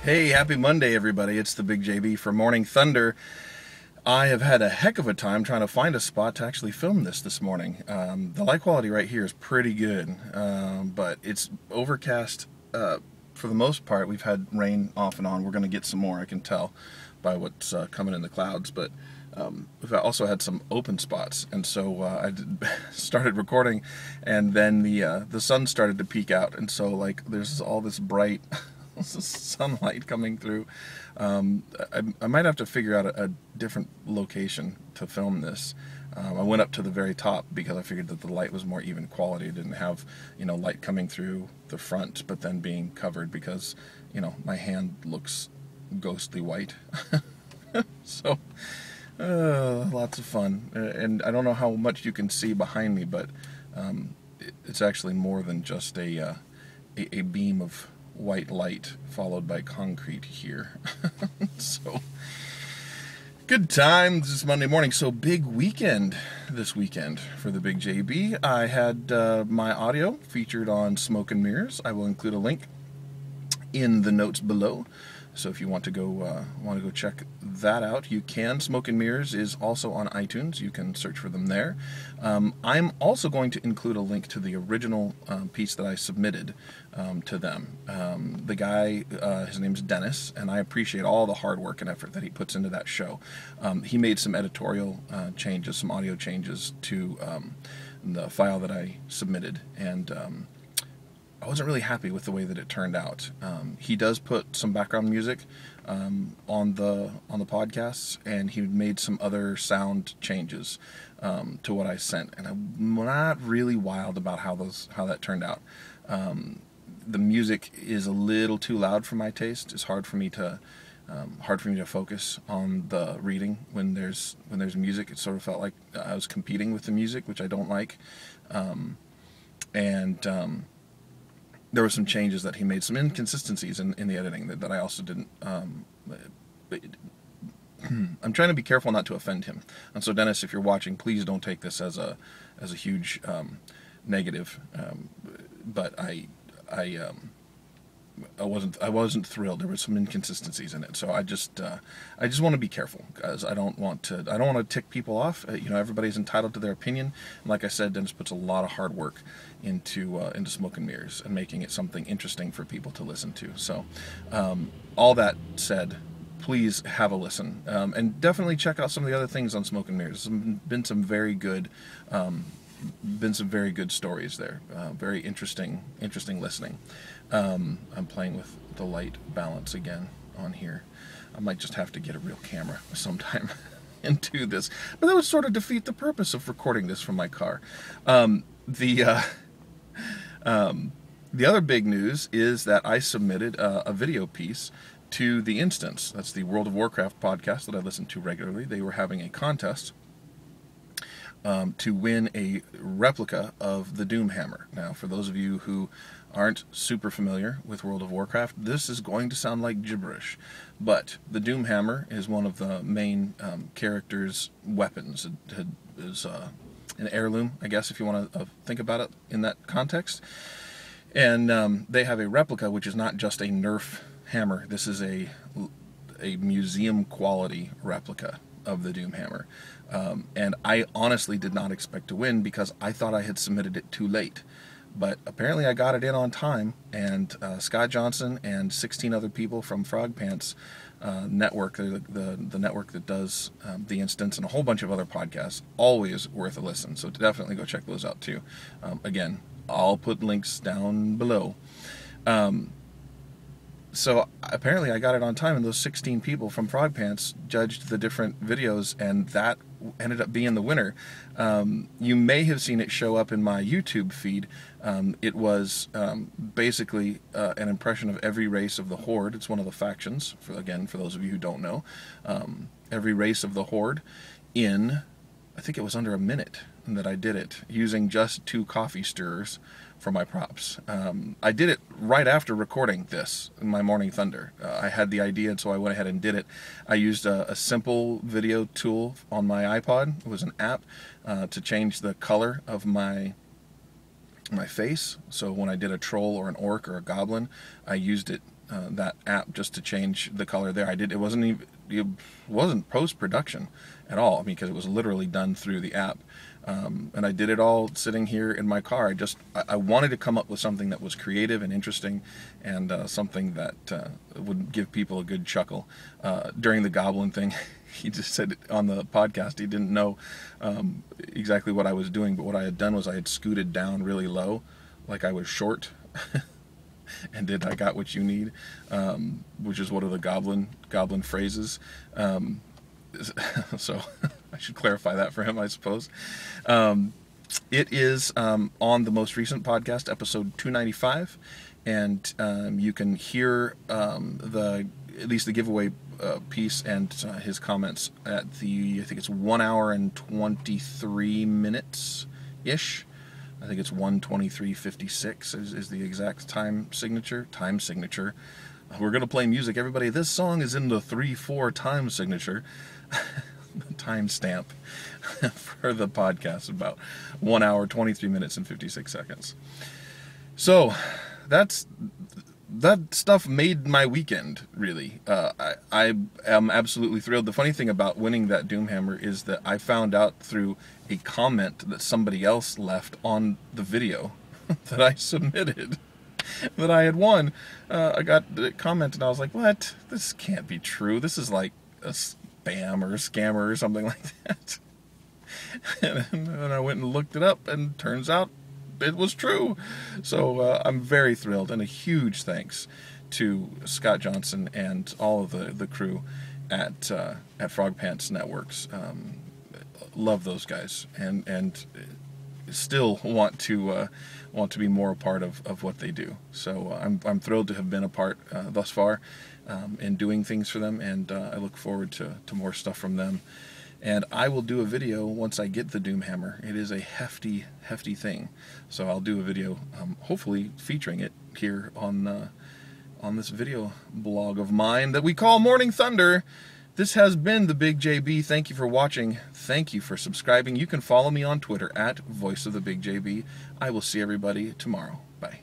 Hey, happy Monday, everybody. It's the Big JB for Morning Thunder. I have had a heck of a time trying to find a spot to actually film this morning. The light quality right here is pretty good, but it's overcast for the most part. We've had rain off and on. We're going to get some more, I can tell by what's coming in the clouds, but we've also had some open spots, and so I started recording, and then the sun started to peek out, and so like there's all this bright sunlight coming through. I might have to figure out a different location to film this. I went up to the very top because I figured that the light was more even quality. It didn't have, light coming through the front, but then being covered because, my hand looks ghostly white. So, lots of fun. And I don't know how much you can see behind me, but it's actually more than just a beam of white light followed by concrete here. So good times this Monday morning. So big weekend this weekend for the Big JB. I had my audio featured on Smoke and Mirrors. I will include a link in the notes below, so if you want to go check that out, you can. Smoke and Mirrors is also on iTunes. You can search for them there. I'm also going to include a link to the original piece that I submitted to them. The guy, his name's Dennis, and I appreciate all the hard work and effort that he puts into that show. He made some editorial changes, some audio changes to the file that I submitted, and I wasn't really happy with the way that it turned out. He does put some background music on the podcasts, and he made some other sound changes to what I sent, and I'm not really wild about how that turned out. The music is a little too loud for my taste. It's hard for me to focus on the reading when there's music. It sort of felt like I was competing with the music, which I don't like. There were some changes that he made, some inconsistencies in the editing that I also didn't. I'm trying to be careful not to offend him, and so Dennis, if you're watching, please don't take this as a huge negative. But I wasn't thrilled. There were some inconsistencies in it, so I just want to be careful, because I don't want to tick people off. Everybody's entitled to their opinion, and like I said, Dennis puts a lot of hard work into Smoke and Mirrors and making it something interesting for people to listen to. So all that said, please have a listen, and definitely check out some of the other things on Smoke and Mirrors. There's been some very good stories there. Very interesting listening. I'm playing with the light balance again on here. I might just have to get a real camera sometime and do this, but that would sort of defeat the purpose of recording this from my car. The other big news is that I submitted a video piece to The Instance. That's the World of Warcraft podcast that I listen to regularly. They were having a contest to win a replica of the Doomhammer. Now, for those of you who aren't super familiar with World of Warcraft, this is going to sound like gibberish, but the Doomhammer is one of the main character's weapons. It is an heirloom, I guess, if you want to think about it in that context. And they have a replica, which is not just a Nerf hammer. This is a museum quality replica of the Doomhammer. And I honestly did not expect to win, because I thought I had submitted it too late. But apparently I got it in on time, and Scott Johnson and 16 other people from Frog Pants Network, the network that does The Instance and a whole bunch of other podcasts, always worth a listen. So definitely go check those out too. Again, I'll put links down below. So apparently I got it on time, and those 16 people from Frog Pants judged the different videos, and that ended up being the winner. You may have seen it show up in my YouTube feed. It was basically an impression of every race of the Horde. It's one of the factions, for those of you who don't know. Every race of the Horde in, I think it was under a minute that I did it, using just 2 coffee stirrers for my props. I did it right after recording this in my Morning Thunder. I had the idea, and so I went ahead and did it. I used a simple video tool on my iPod. It was an app to change the color of my face. So when I did a troll or an orc or a goblin, I used it that app just to change the color there. It wasn't post-production at all, because it was literally done through the app. And I did it all sitting here in my car. I wanted to come up with something that was creative and interesting, and something that would give people a good chuckle. During the goblin thing, he just said on the podcast he didn't know exactly what I was doing, but what I had done was I had scooted down really low, like I was short, and did I got what you need, which is one of the goblin phrases. So I should clarify that for him, I suppose. It is on the most recent podcast, episode 295, and you can hear at least the giveaway piece and his comments at I think it's 1 hour and 23 minutes ish. I think it's 1:23:56 is the exact time signature. We're gonna play music, everybody. This song is in the 3/4 time signature. Time stamp for the podcast, about 1 hour 23 minutes and 56 seconds. So that stuff made my weekend, really. I am absolutely thrilled. The funny thing about winning that Doomhammer is that I found out through a comment that somebody else left on the video that I submitted that I had won. I got the comment and I was like, what? This can't be true. This is like a spam or a scammer or something like that. And then I went and looked it up, and turns out it was true. So I'm very thrilled, and a huge thanks to Scott Johnson and all of the crew at Frog Pants Networks. Love those guys, and still want to be more a part of what they do. So I'm thrilled to have been a part thus far in doing things for them, and I look forward to more stuff from them. And I will do a video once I get the Doomhammer. It is a hefty thing, so I'll do a video, hopefully featuring it here on this video blog of mine that we call Morning Thunder. This has been the Big JB. Thank you for watching. Thank you for subscribing. You can follow me on Twitter at VoiceOfTheBigJB. I will see everybody tomorrow. Bye.